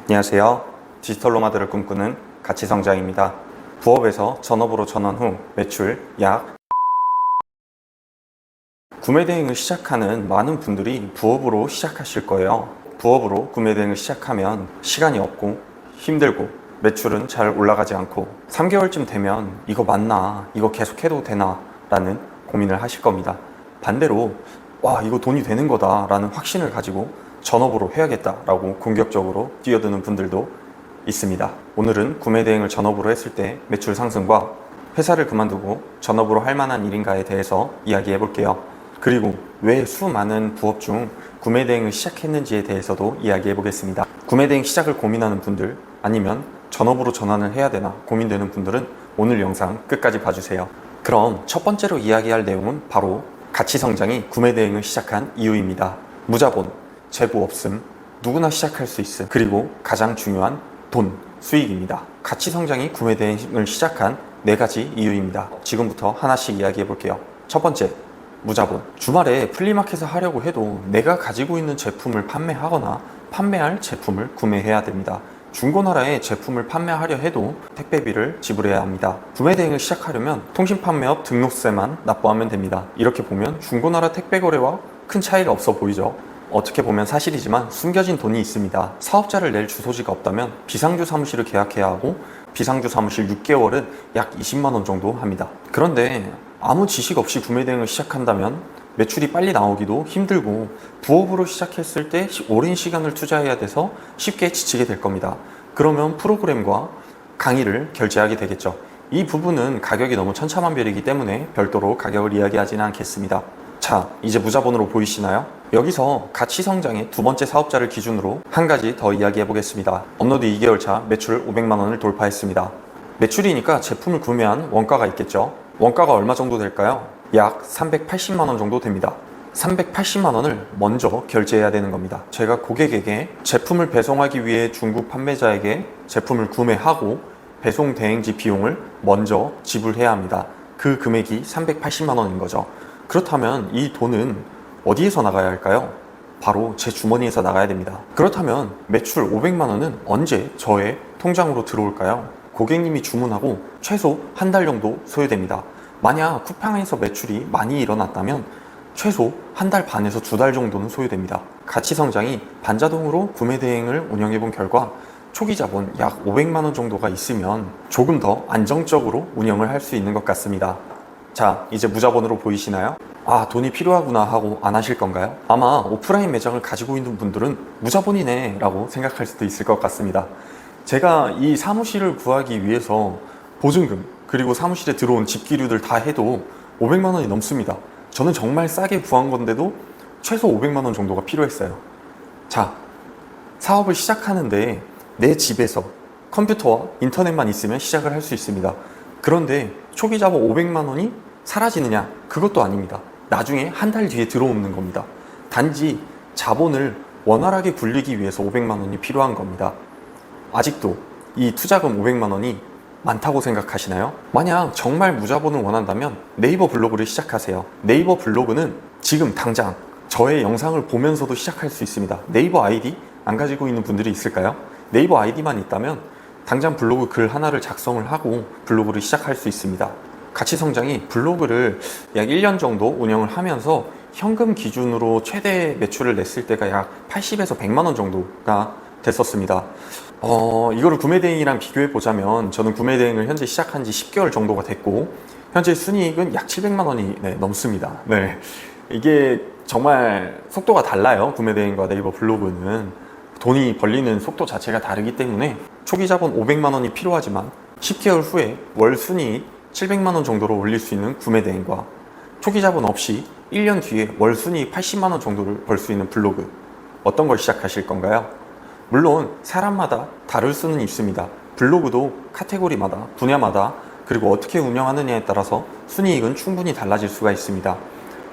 안녕하세요. 디지털 노마드를 꿈꾸는 가치성장입니다. 부업에서 전업으로 전환 후 매출 약 구매 대행을 시작하는 많은 분들이 부업으로 시작하실 거예요. 부업으로 구매 대행을 시작하면 시간이 없고 힘들고 매출은 잘 올라가지 않고 3개월쯤 되면 이거 맞나? 이거 계속 해도 되나? 라는 고민을 하실 겁니다. 반대로 와, 이거 돈이 되는 거다 라는 확신을 가지고 전업으로 해야겠다라고 공격적으로 뛰어드는 분들도 있습니다. 오늘은 구매 대행을 전업으로 했을 때 매출 상승과 회사를 그만두고 전업으로 할 만한 일인가에 대해서 이야기해 볼게요. 그리고 왜 수많은 부업 중 구매 대행을 시작했는지에 대해서도 이야기해 보겠습니다. 구매 대행 시작을 고민하는 분들, 아니면 전업으로 전환을 해야 되나 고민되는 분들은 오늘 영상 끝까지 봐주세요. 그럼 첫 번째로 이야기할 내용은 바로 가치성장이 구매 대행을 시작한 이유입니다. 무자본, 재고 없음, 누구나 시작할 수 있음, 그리고 가장 중요한 돈, 수익입니다. 가치성장이 구매 대행을 시작한 4가지 이유입니다. 지금부터 하나씩 이야기해 볼게요. 첫 번째, 무자본. 주말에 플리마켓을 하려고 해도 내가 가지고 있는 제품을 판매하거나 판매할 제품을 구매해야 됩니다. 중고나라에 제품을 판매하려 해도 택배비를 지불해야 합니다. 구매 대행을 시작하려면 통신판매업 등록세만 납부하면 됩니다. 이렇게 보면 중고나라 택배 거래와 큰 차이가 없어 보이죠? 어떻게 보면 사실이지만 숨겨진 돈이 있습니다. 사업자를 낼 주소지가 없다면 비상주 사무실을 계약해야 하고 비상주 사무실 6개월은 약 20만 원 정도 합니다. 그런데 아무 지식 없이 구매 대행을 시작한다면 매출이 빨리 나오기도 힘들고 부업으로 시작했을 때 오랜 시간을 투자해야 돼서 쉽게 지치게 될 겁니다. 그러면 프로그램과 강의를 결제하게 되겠죠. 이 부분은 가격이 너무 천차만별이기 때문에 별도로 가격을 이야기하지는 않겠습니다. 자, 이제 무자본으로 보이시나요? 여기서 가치성장의 두 번째 사업자를 기준으로 한 가지 더 이야기해 보겠습니다. 업로드 2개월 차 매출 500만 원을 돌파했습니다. 매출이니까 제품을 구매한 원가가 있겠죠. 원가가 얼마 정도 될까요? 약 380만 원 정도 됩니다. 380만 원을 먼저 결제해야 되는 겁니다. 제가 고객에게 제품을 배송하기 위해 중국 판매자에게 제품을 구매하고 배송 대행지 비용을 먼저 지불해야 합니다. 그 금액이 380만 원인 거죠. 그렇다면 이 돈은 어디에서 나가야 할까요? 바로 제 주머니에서 나가야 됩니다. 그렇다면 매출 500만 원은 언제 저의 통장으로 들어올까요? 고객님이 주문하고 최소 한 달 정도 소요됩니다. 만약 쿠팡에서 매출이 많이 일어났다면 최소 한 달 반에서 2달 정도는 소요됩니다. 가치성장이 반자동으로 구매 대행을 운영해 본 결과 초기 자본 약 500만 원 정도가 있으면 조금 더 안정적으로 운영을 할 수 있는 것 같습니다. 자, 이제 무자본으로 보이시나요? 아, 돈이 필요하구나 하고 안 하실 건가요? 아마 오프라인 매장을 가지고 있는 분들은 무자본이네 라고 생각할 수도 있을 것 같습니다. 제가 이 사무실을 구하기 위해서 보증금 그리고 사무실에 들어온 집기류들 다 해도 500만 원이 넘습니다. 저는 정말 싸게 구한 건데도 최소 500만 원 정도가 필요했어요. 자, 사업을 시작하는데 내 집에서 컴퓨터와 인터넷만 있으면 시작을 할 수 있습니다. 그런데 초기 자본 500만 원이 사라지느냐? 그것도 아닙니다. 나중에 한 달 뒤에 들어오는 겁니다. 단지 자본을 원활하게 굴리기 위해서 500만 원이 필요한 겁니다. 아직도 이 투자금 500만 원이 많다고 생각하시나요? 만약 정말 무자본을 원한다면 네이버 블로그를 시작하세요. 네이버 블로그는 지금 당장 저의 영상을 보면서도 시작할 수 있습니다. 네이버 아이디 안 가지고 있는 분들이 있을까요? 네이버 아이디만 있다면 당장 블로그 글 하나를 작성을 하고 블로그를 시작할 수 있습니다. 가치성장이 블로그를 약 1년 정도 운영을 하면서 현금 기준으로 최대 매출을 냈을 때가 약 80에서 100만 원 정도가 됐었습니다. 이거를 구매 대행이랑 비교해 보자면 저는 구매 대행을 현재 시작한 지 10개월 정도가 됐고 현재 순이익은 약 700만 원이 넘습니다. 네, 이게 정말 속도가 달라요. 구매 대행과 네이버 블로그는 돈이 벌리는 속도 자체가 다르기 때문에 초기 자본 500만 원이 필요하지만 10개월 후에 월 순이익 700만 원 정도로 올릴 수 있는 구매 대행과 초기 자본 없이 1년 뒤에 월 순이익 80만 원 정도를 벌 수 있는 블로그, 어떤 걸 시작하실 건가요? 물론 사람마다 다를 수는 있습니다. 블로그도 카테고리마다, 분야마다, 그리고 어떻게 운영하느냐에 따라서 순이익은 충분히 달라질 수가 있습니다.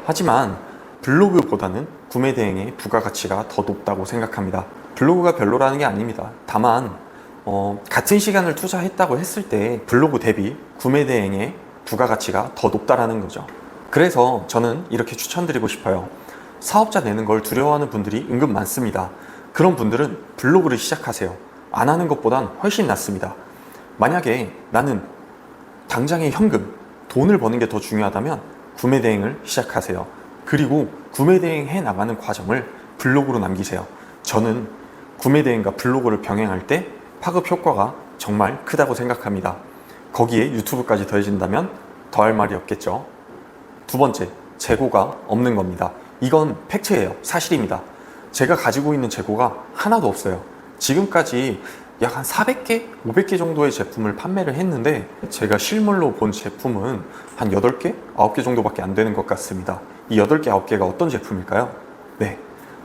하지만 블로그보다는 구매 대행의 부가가치가 더 높다고 생각합니다. 블로그가 별로라는 게 아닙니다. 다만 같은 시간을 투자했다고 했을 때 블로그 대비 구매 대행의 부가가치가 더 높다라는 거죠. 그래서 저는 이렇게 추천드리고 싶어요. 사업자 내는 걸 두려워하는 분들이 은근 많습니다. 그런 분들은 블로그를 시작하세요. 안 하는 것보단 훨씬 낫습니다. 만약에 나는 당장의 현금, 돈을 버는 게 더 중요하다면 구매 대행을 시작하세요. 그리고 구매 대행해 나가는 과정을 블로그로 남기세요. 저는 구매 대행과 블로그를 병행할 때 파급 효과가 정말 크다고 생각합니다. 거기에 유튜브까지 더해진다면 더할 말이 없겠죠. 두 번째, 재고가 없는 겁니다. 이건 팩트예요. 사실입니다. 제가 가지고 있는 재고가 하나도 없어요. 지금까지 약 한 400개, 500개 정도의 제품을 판매를 했는데 제가 실물로 본 제품은 한 8개, 9개 정도밖에 안 되는 것 같습니다. 이 8개, 9개가 어떤 제품일까요? 네,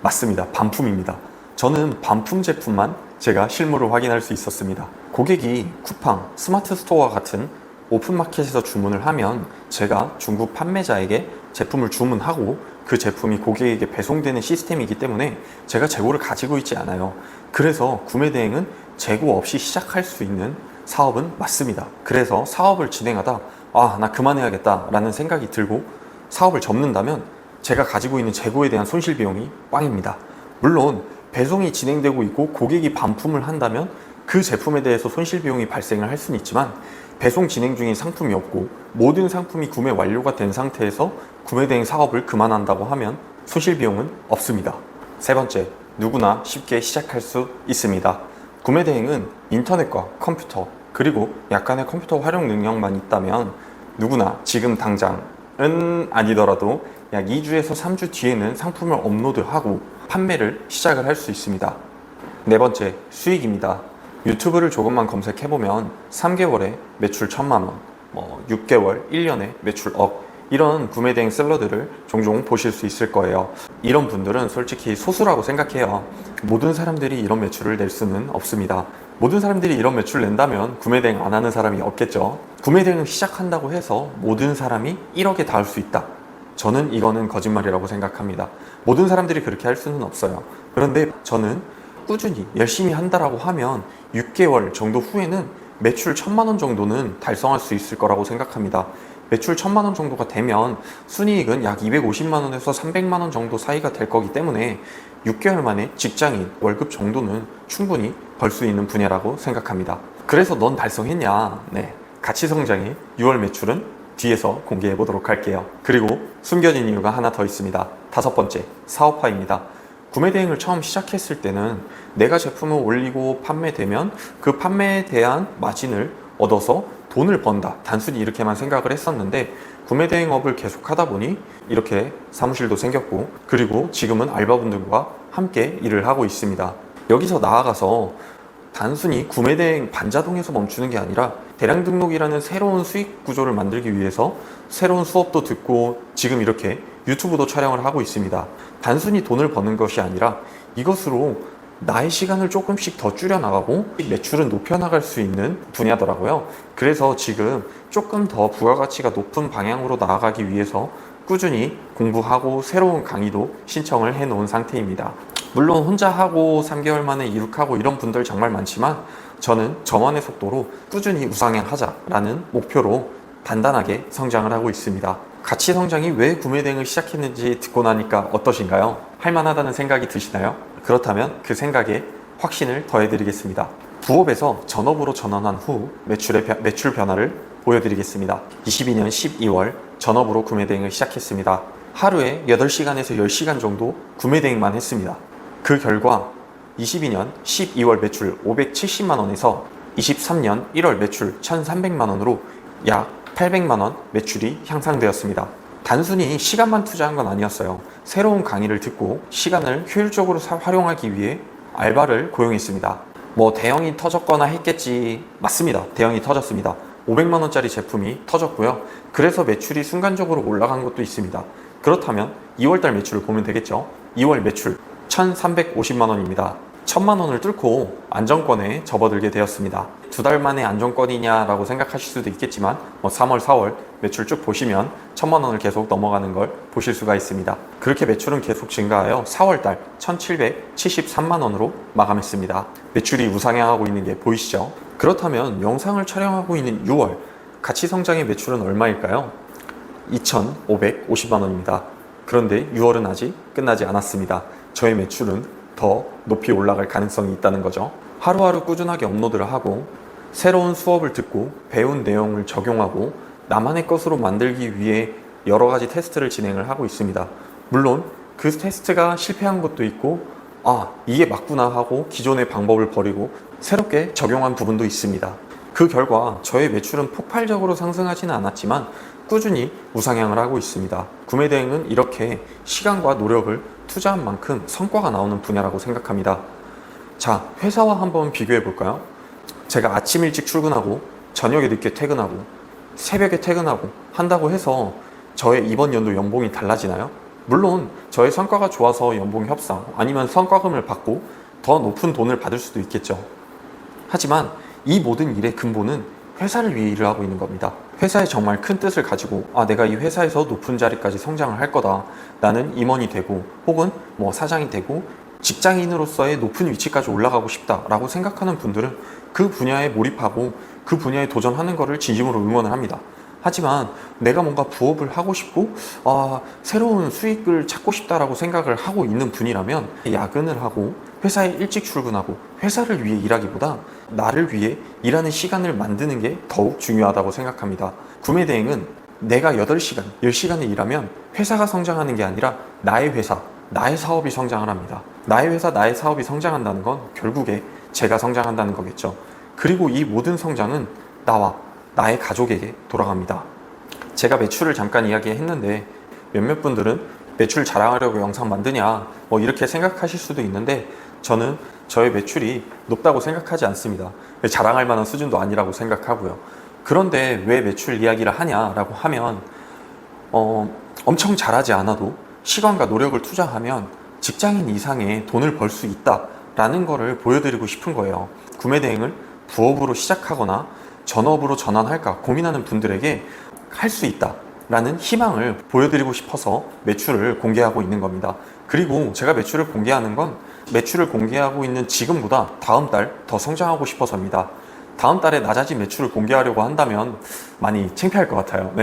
맞습니다. 반품입니다. 저는 반품 제품만 제가 실물을 확인할 수 있었습니다. 고객이 쿠팡, 스마트 스토어와 같은 오픈마켓에서 주문을 하면 제가 중국 판매자에게 제품을 주문하고 그 제품이 고객에게 배송되는 시스템이기 때문에 제가 재고를 가지고 있지 않아요. 그래서 구매 대행은 재고 없이 시작할 수 있는 사업은 맞습니다. 그래서 사업을 진행하다 나 그만해야겠다 라는 생각이 들고 사업을 접는다면 제가 가지고 있는 재고에 대한 손실 비용이 빵입니다. 물론 배송이 진행되고 있고 고객이 반품을 한다면 그 제품에 대해서 손실 비용이 발생을 할 수는 있지만 배송 진행 중인 상품이 없고 모든 상품이 구매 완료가 된 상태에서 구매 대행 사업을 그만한다고 하면 손실 비용은 없습니다. 세 번째, 누구나 쉽게 시작할 수 있습니다. 구매 대행은 인터넷과 컴퓨터 그리고 약간의 컴퓨터 활용 능력만 있다면 누구나 지금 당장은 아니더라도 약 2주에서 3주 뒤에는 상품을 업로드하고 판매를 시작을 할 수 있습니다. 네 번째, 수익입니다. 유튜브를 조금만 검색해보면 3개월에 매출 1000만 원, 6개월, 1년에 매출 억 이런 구매 대행 셀러들을 종종 보실 수 있을 거예요. 이런 분들은 솔직히 소수라고 생각해요. 모든 사람들이 이런 매출을 낼 수는 없습니다. 모든 사람들이 이런 매출을 낸다면 구매 대행 안 하는 사람이 없겠죠. 구매 대행을 시작한다고 해서 모든 사람이 1억에 닿을 수 있다. 저는 이거는 거짓말이라고 생각합니다. 모든 사람들이 그렇게 할 수는 없어요. 그런데 저는 꾸준히 열심히 한다라고 하면 6개월 정도 후에는 매출 1000만 원 정도는 달성할 수 있을 거라고 생각합니다. 매출 1000만 원 정도가 되면 순이익은 약 250만 원에서 300만 원 정도 사이가 될 거기 때문에 6개월 만에 직장인 월급 정도는 충분히 벌 수 있는 분야라고 생각합니다. 그래서 넌 달성했냐? 네, 가치 성장의 6월 매출은 뒤에서 공개해 보도록 할게요. 그리고 숨겨진 이유가 하나 더 있습니다. 다섯 번째, 사업화입니다. 구매 대행을 처음 시작했을 때는 내가 제품을 올리고 판매되면 그 판매에 대한 마진을 얻어서 돈을 번다, 단순히 이렇게만 생각을 했었는데 구매 대행업을 계속 하다 보니 이렇게 사무실도 생겼고 그리고 지금은 알바분들과 함께 일을 하고 있습니다. 여기서 나아가서 단순히 구매 대행 반자동에서 멈추는 게 아니라 대량 등록이라는 새로운 수익 구조를 만들기 위해서 새로운 수업도 듣고 지금 이렇게 유튜브도 촬영을 하고 있습니다. 단순히 돈을 버는 것이 아니라 이것으로 나의 시간을 조금씩 더 줄여나가고 매출은 높여나갈 수 있는 분야더라고요. 그래서 지금 조금 더 부가가치가 높은 방향으로 나아가기 위해서 꾸준히 공부하고 새로운 강의도 신청을 해 놓은 상태입니다. 물론 혼자 하고 3개월 만에 이룩하고 이런 분들 정말 많지만 저는 저만의 속도로 꾸준히 우상향하자라는 목표로 단단하게 성장을 하고 있습니다. 가치 성장이 왜 구매 대행을 시작했는지 듣고 나니까 어떠신가요? 할만하다는 생각이 드시나요? 그렇다면 그 생각에 확신을 더해드리겠습니다. 부업에서 전업으로 전환한 후 매출 변화를 보여드리겠습니다. 22년 12월 전업으로 구매 대행을 시작했습니다. 하루에 8시간에서 10시간 정도 구매 대행만 했습니다. 그 결과 22년 12월 매출 570만 원에서 23년 1월 매출 1,300만 원으로 약 800만 원 매출이 향상되었습니다. 단순히 시간만 투자한 건 아니었어요. 새로운 강의를 듣고 시간을 효율적으로 활용하기 위해 알바를 고용했습니다. 대형이 터졌거나 했겠지. 맞습니다. 대형이 터졌습니다. 500만 원짜리 제품이 터졌고요. 그래서 매출이 순간적으로 올라간 것도 있습니다. 그렇다면 2월달 매출을 보면 되겠죠. 2월 매출 1,350만 원입니다. 1000만 원을 뚫고 안정권에 접어들게 되었습니다. 2달 만에 안정권이냐라고 생각하실 수도 있겠지만 3월, 4월 매출 쭉 보시면 1000만 원을 계속 넘어가는 걸 보실 수가 있습니다. 그렇게 매출은 계속 증가하여 4월달 1773만 원으로 마감했습니다. 매출이 우상향하고 있는 게 보이시죠? 그렇다면 영상을 촬영하고 있는 6월 가치 성장의 매출은 얼마일까요? 2,550만 원입니다. 그런데 6월은 아직 끝나지 않았습니다. 저의 매출은 더 높이 올라갈 가능성이 있다는 거죠. 하루하루 꾸준하게 업로드를 하고 새로운 수업을 듣고 배운 내용을 적용하고 나만의 것으로 만들기 위해 여러 가지 테스트를 진행을 하고 있습니다. 물론 그 테스트가 실패한 것도 있고 이게 맞구나 하고 기존의 방법을 버리고 새롭게 적용한 부분도 있습니다. 그 결과 저의 매출은 폭발적으로 상승하지는 않았지만 꾸준히 우상향을 하고 있습니다. 구매대행은 이렇게 시간과 노력을 투자한 만큼 성과가 나오는 분야라고 생각합니다. 자, 회사와 한번 비교해 볼까요? 제가 아침 일찍 출근하고 저녁에 늦게 퇴근하고 새벽에 퇴근하고 한다고 해서 저의 이번 연도 연봉이 달라지나요? 물론 저의 성과가 좋아서 연봉 협상 아니면 성과금을 받고 더 높은 돈을 받을 수도 있겠죠. 하지만 이 모든 일의 근본은 회사를 위해 일을 하고 있는 겁니다. 회사에 정말 큰 뜻을 가지고 내가 이 회사에서 높은 자리까지 성장을 할 거다. 나는 임원이 되고 혹은 사장이 되고 직장인으로서의 높은 위치까지 올라가고 싶다라고 생각하는 분들은 그 분야에 몰입하고 그 분야에 도전하는 것을 진심으로 응원을 합니다. 하지만 내가 뭔가 부업을 하고 싶고 새로운 수익을 찾고 싶다라고 생각을 하고 있는 분이라면 야근을 하고 회사에 일찍 출근하고 회사를 위해 일하기보다 나를 위해 일하는 시간을 만드는 게 더욱 중요하다고 생각합니다. 구매대행은 내가 8시간, 10시간을 일하면 회사가 성장하는 게 아니라 나의 회사, 나의 사업이 성장을 합니다. 나의 회사, 나의 사업이 성장한다는 건 결국에 제가 성장한다는 거겠죠. 그리고 이 모든 성장은 나와 나의 가족에게 돌아갑니다. 제가 매출을 잠깐 이야기했는데 몇몇 분들은 매출 자랑하려고 영상 만드냐 이렇게 생각하실 수도 있는데 저는 저의 매출이 높다고 생각하지 않습니다. 자랑할 만한 수준도 아니라고 생각하고요. 그런데 왜 매출 이야기를 하냐라고 하면 엄청 잘하지 않아도 시간과 노력을 투자하면 직장인 이상의 돈을 벌 수 있다라는 거를 보여드리고 싶은 거예요. 구매대행을 부업으로 시작하거나 전업으로 전환할까 고민하는 분들에게 할 수 있다라는 희망을 보여드리고 싶어서 매출을 공개하고 있는 겁니다. 그리고 제가 매출을 공개하는 건 매출을 공개하고 있는 지금보다 다음 달 더 성장하고 싶어서입니다. 다음 달에 낮아진 매출을 공개하려고 한다면 많이 창피할 것 같아요.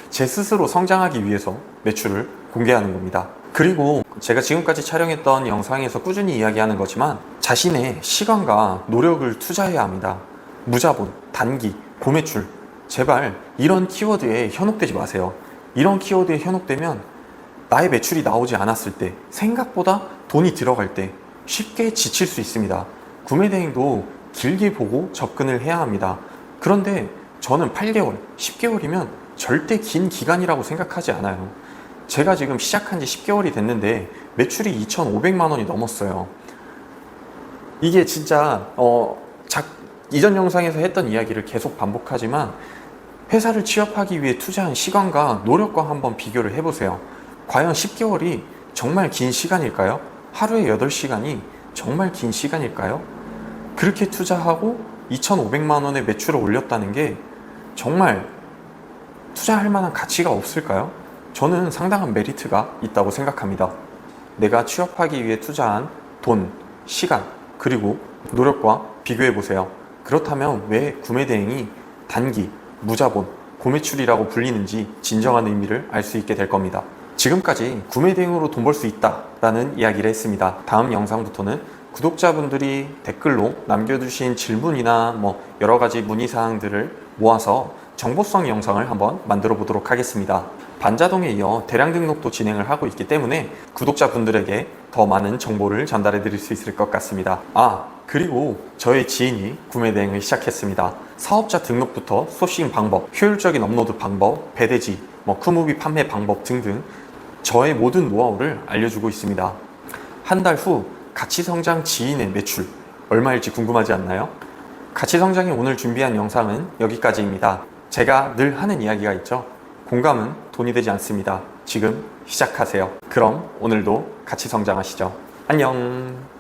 제 스스로 성장하기 위해서 매출을 공개하는 겁니다. 그리고 제가 지금까지 촬영했던 영상에서 꾸준히 이야기하는 거지만 자신의 시간과 노력을 투자해야 합니다. 무자본, 단기, 고매출, 제발 이런 키워드에 현혹되지 마세요. 이런 키워드에 현혹되면 나의 매출이 나오지 않았을 때, 생각보다 돈이 들어갈 때 쉽게 지칠 수 있습니다. 구매대행도 길게 보고 접근을 해야 합니다. 그런데 저는 8개월, 10개월이면 절대 긴 기간이라고 생각하지 않아요. 제가 지금 시작한 지 10개월이 됐는데 매출이 2,500만 원이 넘었어요. 이게 진짜 이전 영상에서 했던 이야기를 계속 반복하지만 회사를 취업하기 위해 투자한 시간과 노력과 한번 비교를 해보세요. 과연 10개월이 정말 긴 시간일까요? 하루에 8시간이 정말 긴 시간일까요? 그렇게 투자하고 2,500만 원의 매출을 올렸다는 게 정말 투자할 만한 가치가 없을까요? 저는 상당한 메리트가 있다고 생각합니다. 내가 취업하기 위해 투자한 돈, 시간, 그리고 노력과 비교해 보세요. 그렇다면 왜 구매대행이 단기, 무자본, 고매출이라고 불리는지 진정한 의미를 알 수 있게 될 겁니다. 지금까지 구매대행으로 돈 벌 수 있다라는 이야기를 했습니다. 다음 영상부터는 구독자분들이 댓글로 남겨주신 질문이나 여러 가지 문의사항들을 모아서 정보성 영상을 한번 만들어 보도록 하겠습니다. 반자동에 이어 대량 등록도 진행을 하고 있기 때문에 구독자분들에게 더 많은 정보를 전달해 드릴 수 있을 것 같습니다. 그리고 저의 지인이 구매대행을 시작했습니다. 사업자 등록부터 소싱 방법, 효율적인 업로드 방법, 배대지, 쿠무비 판매 방법 등등 저의 모든 노하우를 알려주고 있습니다. 한 달 후 가치성장 지인의 매출 얼마일지 궁금하지 않나요? 가치성장이 오늘 준비한 영상은 여기까지입니다. 제가 늘 하는 이야기가 있죠. 공감은 돈이 되지 않습니다. 지금 시작하세요. 그럼 오늘도 같이 성장하시죠. 안녕.